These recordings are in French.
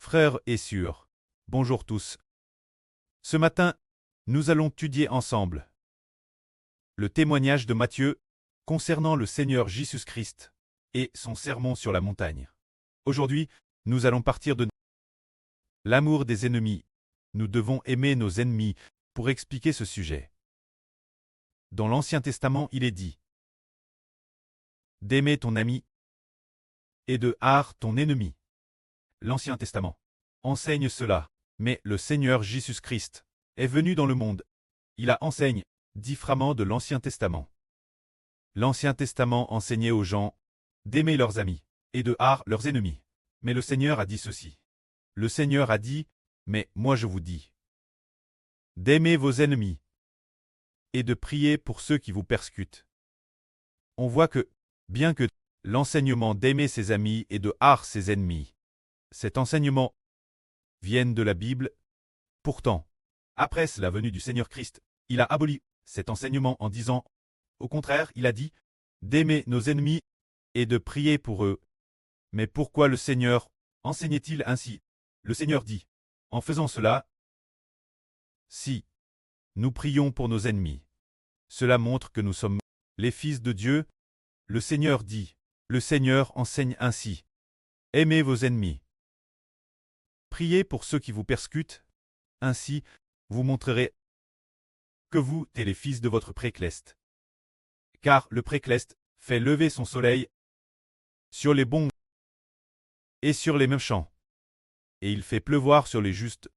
Frères et sœurs, bonjour tous. Ce matin, nous allons étudier ensemble le témoignage de Matthieu concernant le Seigneur Jésus-Christ et son sermon sur la montagne. Aujourd'hui, nous allons partir de l'amour des ennemis. Nous devons aimer nos ennemis pour expliquer ce sujet. Dans l'Ancien Testament, il est dit d'aimer ton ami et de haïr ton ennemi. L'Ancien Testament enseigne cela, mais le Seigneur Jésus-Christ est venu dans le monde. Il a enseigné différemment de l'Ancien Testament. L'Ancien Testament enseignait aux gens d'aimer leurs amis et de haïr leurs ennemis. Mais le Seigneur a dit ceci. Le Seigneur a dit, mais moi je vous dis, d'aimer vos ennemis et de prier pour ceux qui vous persécutent. On voit que, bien que l'enseignement d'aimer ses amis et de haïr ses ennemis, cet enseignement vienne de la Bible, pourtant, après la venue du Seigneur Christ, il a aboli cet enseignement en disant, au contraire, il a dit, d'aimer nos ennemis et de prier pour eux. Mais pourquoi le Seigneur enseignait-il ainsi? Le Seigneur dit, en faisant cela, si nous prions pour nos ennemis, cela montre que nous sommes les fils de Dieu. Le Seigneur dit, le Seigneur enseigne ainsi, aimez vos ennemis. Priez pour ceux qui vous persécutent, ainsi vous montrerez que vous êtes les fils de votre précleste. Car le précleste fait lever son soleil sur les bons et sur les méchants, et il fait pleuvoir sur les justes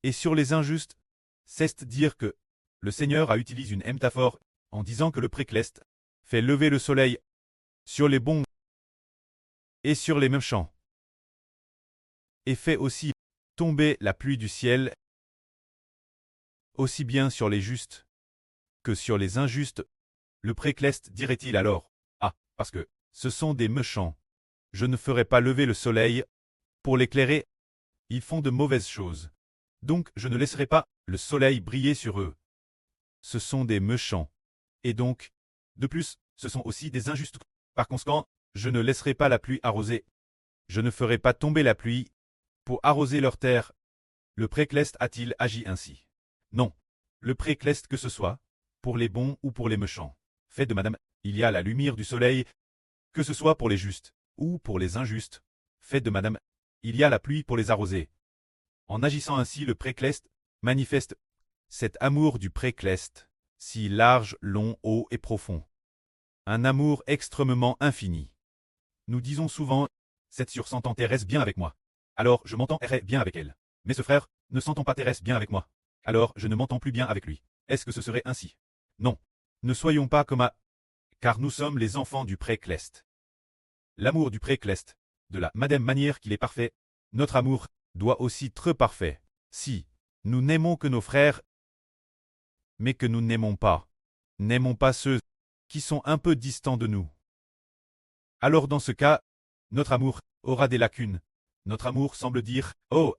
et sur les injustes. C'est dire que le Seigneur a utilisé une métaphore en disant que le précleste fait lever le soleil sur les bons et sur les méchants, et fait aussi tomber la pluie du ciel, aussi bien sur les justes que sur les injustes. Le précleste dirait-il alors, ah, parce que ce sont des méchants, je ne ferai pas lever le soleil pour l'éclairer, ils font de mauvaises choses, donc je ne laisserai pas le soleil briller sur eux. Ce sont des méchants, et donc, de plus, ce sont aussi des injustes. Par conséquent, je ne laisserai pas la pluie arroser. Je ne ferai pas tomber la pluie pour arroser leur terre. Le précleste a-t-il agi ainsi? Non. Le précleste, que ce soit pour les bons ou pour les méchants, fait de madame, il y a la lumière du soleil, que ce soit pour les justes ou pour les injustes, fait de madame, il y a la pluie pour les arroser. En agissant ainsi, le précleste manifeste cet amour du précleste, si large, long, haut et profond. Un amour extrêmement infini. Nous disons souvent, cette sœur s'entend Thérèse bien avec moi, alors je m'entendrai bien avec elle. Mais ce frère ne s'entend pas Thérèse bien avec moi, alors je ne m'entends plus bien avec lui. Est-ce que ce serait ainsi? Non. Ne soyons pas comme car nous sommes les enfants du précleste. L'amour du précleste, de la même manière qu'il est parfait, notre amour doit aussi être parfait. Si nous n'aimons que nos frères, mais que nous n'aimons pas ceux qui sont un peu distants de nous, alors dans ce cas, notre amour aura des lacunes. Notre amour semble dire, oh,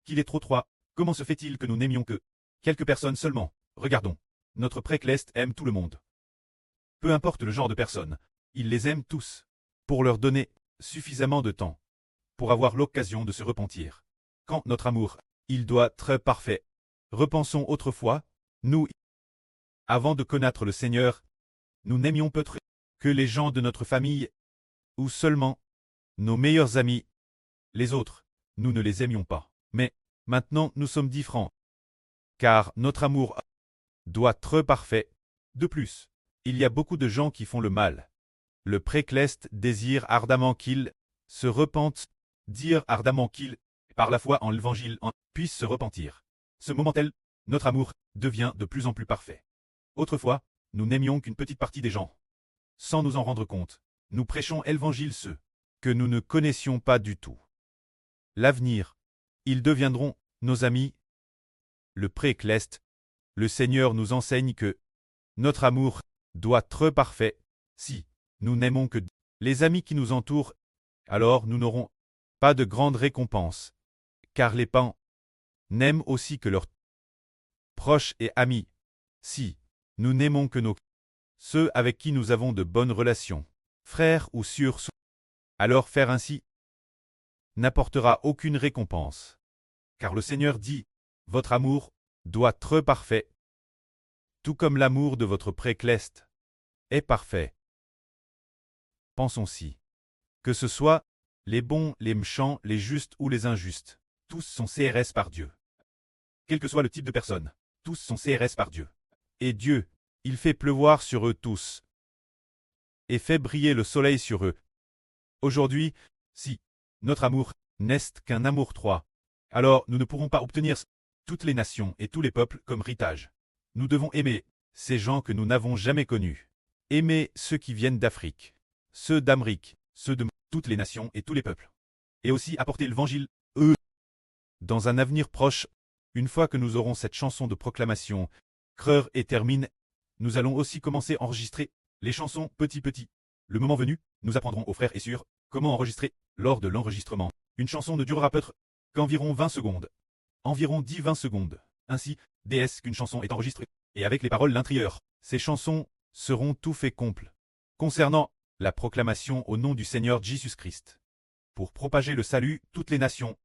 qu'il est trop étroit. Comment se fait-il que nous n'aimions que quelques personnes seulement? Regardons. Notre précleste aime tout le monde. Peu importe le genre de personnes, il les aime tous, pour leur donner suffisamment de temps, pour avoir l'occasion de se repentir. Quand notre amour, il doit être parfait. Repensons autrefois, nous, avant de connaître le Seigneur, nous n'aimions peut-être que les gens de notre famille, ou seulement nos meilleurs amis. Les autres, nous ne les aimions pas. Mais maintenant nous sommes différents, car notre amour doit être parfait. De plus, il y a beaucoup de gens qui font le mal. Le précleste désire ardemment qu'ils se repentent, dire ardemment qu'ils, par la foi en l'Évangile, puissent se repentir. Ce moment-là, notre amour devient de plus en plus parfait. Autrefois, nous n'aimions qu'une petite partie des gens. Sans nous en rendre compte, nous prêchons l'Évangile ceux que nous ne connaissions pas du tout. L'avenir, ils deviendront nos amis. Le précleste, le Seigneur nous enseigne que notre amour doit être parfait. Si nous n'aimons que les amis qui nous entourent, alors nous n'aurons pas de grande récompense, car les païens n'aiment aussi que leurs proches et amis. Si nous n'aimons que ceux avec qui nous avons de bonnes relations, frères ou sœurs, alors faire ainsi n'apportera aucune récompense. Car le Seigneur dit, votre amour doit être parfait, tout comme l'amour de votre précleste est parfait. Pensons-y. Que ce soit les bons, les méchants, les justes ou les injustes, tous sont CRS par Dieu. Quel que soit le type de personne, tous sont CRS par Dieu. Et Dieu, il fait pleuvoir sur eux tous et fait briller le soleil sur eux. Aujourd'hui, si notre amour n'est qu'un amour trois, alors nous ne pourrons pas obtenir toutes les nations et tous les peuples comme héritage. Nous devons aimer ces gens que nous n'avons jamais connus. Aimer ceux qui viennent d'Afrique, ceux d'Amérique, ceux de toutes les nations et tous les peuples. Et aussi apporter l'évangile, eux. Dans un avenir proche, une fois que nous aurons cette chanson de proclamation, creur et termine, nous allons aussi commencer à enregistrer les chansons petit. Le moment venu, nous apprendrons aux frères et sœurs comment enregistrer. Lors de l'enregistrement, une chanson ne durera peut-être qu'environ 20 secondes. Environ 10-20 secondes. Ainsi, DS qu'une chanson est enregistrée. Et avec les paroles l'intérieur, ces chansons seront tout fait complet. Concernant la proclamation au nom du Seigneur Jésus-Christ. Pour propager le salut toutes les nations,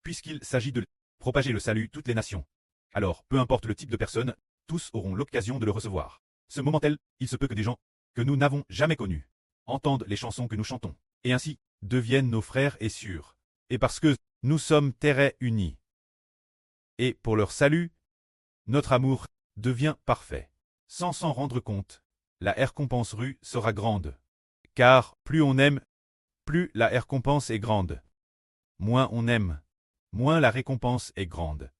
puisqu'il s'agit de propager le salut toutes les nations. Alors, peu importe le type de personne, tous auront l'occasion de le recevoir. Ce moment-tel, il se peut que des gens que nous n'avons jamais connus entendent les chansons que nous chantons, et ainsi deviennent nos frères et sœurs. Et parce que nous sommes terres unis. Et pour leur salut, notre amour devient parfait. Sans s'en rendre compte, la récompense sera grande. Car plus on aime, plus la récompense est grande. Moins on aime, moins la récompense est grande.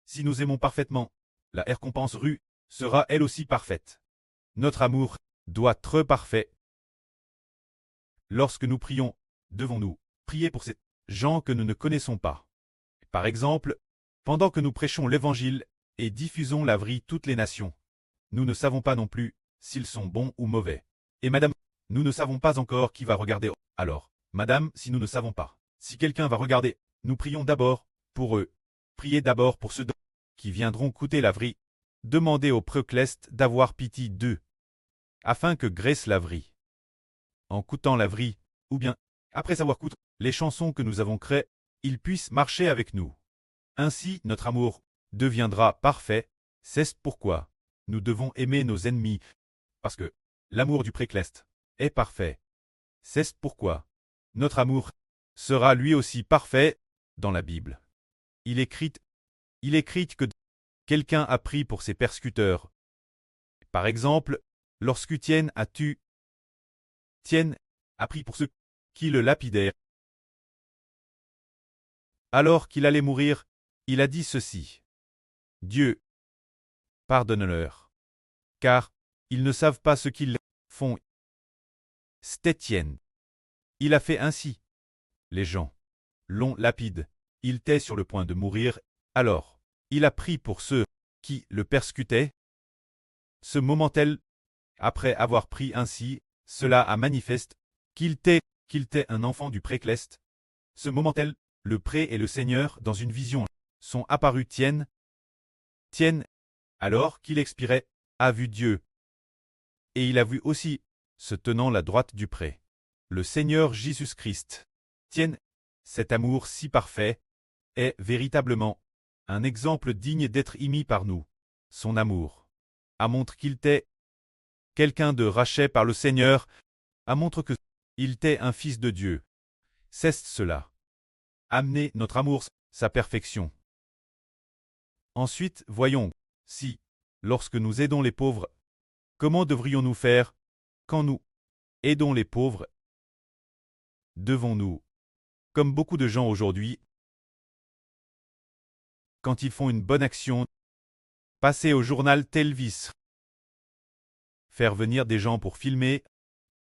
Si nous aimons parfaitement, la récompense sera elle aussi parfaite. Notre amour doit être parfait. Lorsque nous prions, devons-nous prier pour ces gens que nous ne connaissons pas. Par exemple, pendant que nous prêchons l'Évangile et diffusons la vraie toutes les nations, nous ne savons pas non plus s'ils sont bons ou mauvais. Et madame, nous ne savons pas encore qui va regarder. Alors, madame, si nous ne savons pas, si quelqu'un va regarder, nous prions d'abord pour eux. Priez d'abord pour ceux qui viendront coûter la vraie. Demandez au précleste d'avoir pitié d'eux, afin que graisse la vraie. En coûtant la vraie, ou bien, après avoir coûté les chansons que nous avons créées, ils puissent marcher avec nous. Ainsi, notre amour deviendra parfait. C'est pourquoi nous devons aimer nos ennemis, parce que l'amour du précleste est parfait. C'est pourquoi notre amour sera lui aussi parfait dans la Bible. Il écrit que quelqu'un a pris pour ses persécuteurs. Par exemple, lorsqu'Étienne a pris pour ceux qui le lapidèrent. Alors qu'il allait mourir, il a dit ceci. Dieu, pardonne-leur, car ils ne savent pas ce qu'ils font. C'est Étienne. Il a fait ainsi. Les gens l'ont lapide. Il était sur le point de mourir, alors il a pris pour ceux qui le persécutaient. Ce moment-tel, après avoir pris ainsi, cela a manifeste qu'il était un enfant du précleste. Ce moment-tel, le pré et le Seigneur, dans une vision, sont apparus. Tienne, alors qu'il expirait, a vu Dieu. Et il a vu aussi, se tenant la droite du pré, le Seigneur Jésus-Christ. Cet amour si parfait est véritablement un exemple digne d'être imité par nous. Son amour a montré qu'il était quelqu'un de racheté par le Seigneur, a montré que il était un fils de Dieu. C'est cela. Amener notre amour sa perfection. Ensuite, voyons, si, lorsque nous aidons les pauvres, comment devrions-nous faire quand nous aidons les pauvres? Devons-nous, comme beaucoup de gens aujourd'hui, quand ils font une bonne action, passer au journal télévisé, faire venir des gens pour filmer,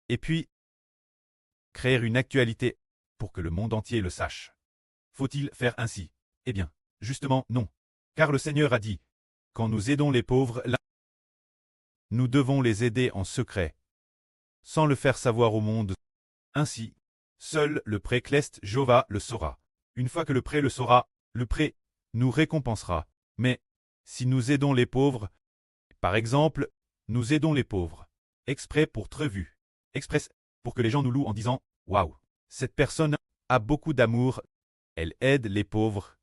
et puis créer une actualité pour que le monde entier le sache. Faut-il faire ainsi? Eh bien, justement, non. Car le Seigneur a dit, quand nous aidons les pauvres, nous devons les aider en secret, sans le faire savoir au monde. Ainsi, seul le précleste Jéhovah le saura. Une fois que le pré le saura, le pré nous récompensera. Mais, si nous aidons les pauvres, par exemple, nous aidons les pauvres, exprès pour être vus, exprès pour que les gens nous louent en disant « Waouh, cette personne a beaucoup d'amour », Elle aide les pauvres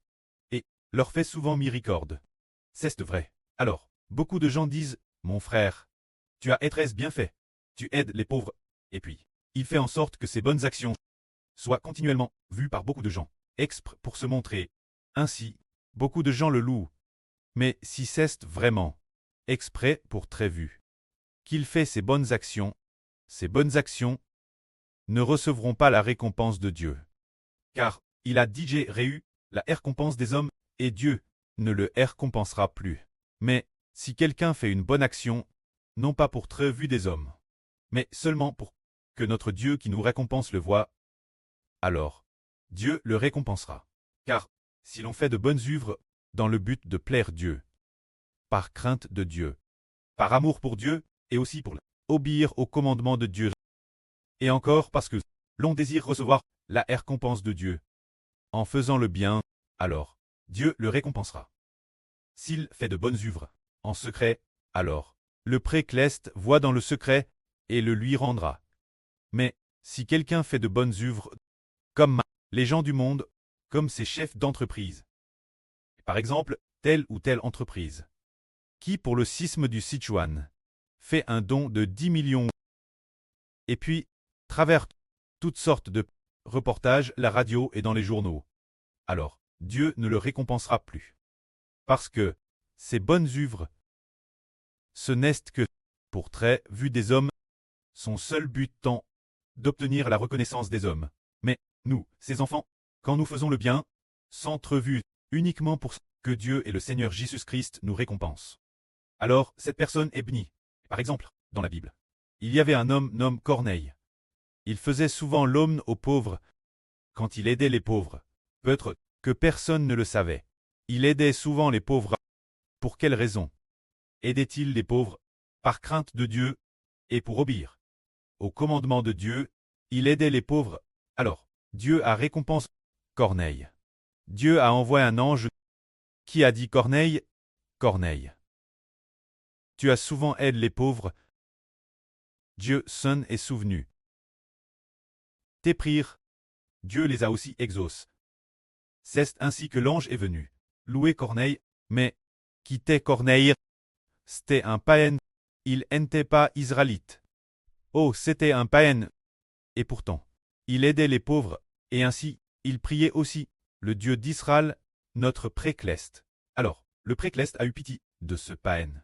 et leur fait souvent miséricorde. C'est vrai. Alors, beaucoup de gens disent, mon frère, tu as très bien fait. Tu aides les pauvres. Et puis, il fait en sorte que ces bonnes actions soient continuellement vues par beaucoup de gens, exprès pour se montrer. Ainsi, beaucoup de gens le louent. Mais si c'est vraiment exprès pour très vu qu'il fait ces bonnes actions ne recevront pas la récompense de Dieu. Car il a déjà eu la récompense des hommes, et Dieu ne le récompensera plus. Mais si quelqu'un fait une bonne action, non pas pour très vue des hommes, mais seulement pour que notre Dieu qui nous récompense le voie, alors Dieu le récompensera. Car si l'on fait de bonnes œuvres dans le but de plaire Dieu, par crainte de Dieu, par amour pour Dieu, et aussi pour obéir aux commandements de Dieu, et encore parce que l'on désire recevoir la récompense de Dieu, en faisant le bien, alors Dieu le récompensera. S'il fait de bonnes œuvres en secret, alors le précleste voit dans le secret et le lui rendra. Mais si quelqu'un fait de bonnes œuvres, comme les gens du monde, comme ses chefs d'entreprise, par exemple, telle ou telle entreprise, qui pour le sisme du Sichuan fait un don de 10 millions, et puis travers toutes sortes de reportages, la radio et dans les journaux, alors Dieu ne le récompensera plus. Parce que ces bonnes œuvres, ce n'est que, pour très vu des hommes, son seul but tant d'obtenir la reconnaissance des hommes. Mais nous, ses enfants, quand nous faisons le bien, s'entrevue uniquement pour que Dieu et le Seigneur Jésus-Christ nous récompensent. Alors, cette personne est bénie. Par exemple, dans la Bible, il y avait un homme nommé Corneille. Il faisait souvent l'aumône aux pauvres. Quand il aidait les pauvres, peut-être que personne ne le savait. Il aidait souvent les pauvres. Pour quelle raison aidait-il les pauvres? Par crainte de Dieu et pour obéir au commandement de Dieu, il aidait les pauvres. Alors, Dieu a récompensé Corneille. Dieu a envoyé un ange qui a dit Corneille, Corneille, tu as souvent aidé les pauvres. Dieu s'en est souvenu. Tes prières, Dieu les a aussi exaucées. C'est ainsi que l'ange est venu louer Corneille, mais qui était Corneille? C'était un païen, il n'était pas israélite. Oh, c'était un païen. Et pourtant, il aidait les pauvres, et ainsi, il priait aussi le Dieu d'Israël, notre précleste. Alors, le précleste a eu pitié de ce païen.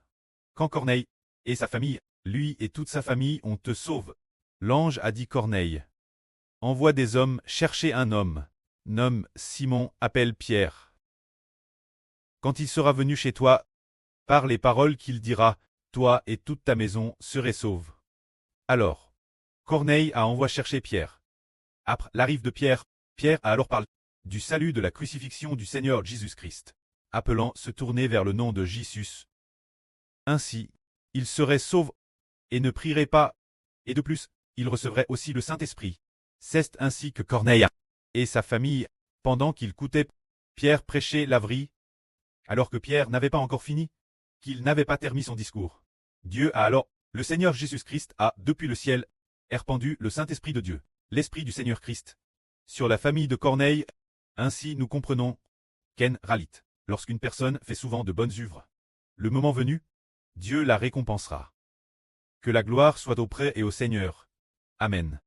Quand Corneille et sa famille, lui et toute sa famille, on te sauve, l'ange a dit Corneille, envoie des hommes chercher un homme, nomme Simon, appelle Pierre. Quand il sera venu chez toi, par les paroles qu'il dira, toi et toute ta maison serez sauvés. Alors, Corneille a envoyé chercher Pierre. Après l'arrivée de Pierre, Pierre a alors parlé du salut de la crucifixion du Seigneur Jésus-Christ, appelant se tourner vers le nom de Jésus. Ainsi, il serait sauvé et ne prierait pas, et de plus, il recevrait aussi le Saint-Esprit. C'est ainsi que Corneille et sa famille, pendant qu'ils écoutaient Pierre prêcher l'avri, alors que Pierre n'avait pas encore fini, qu'il n'avait pas terminé son discours. Dieu a alors, le Seigneur Jésus-Christ a, depuis le ciel, répandu le Saint-Esprit de Dieu, l'Esprit du Seigneur Christ, sur la famille de Corneille. Ainsi nous comprenons qu'en réalité, lorsqu'une personne fait souvent de bonnes œuvres, le moment venu, Dieu la récompensera. Que la gloire soit auprès et au Seigneur. Amen.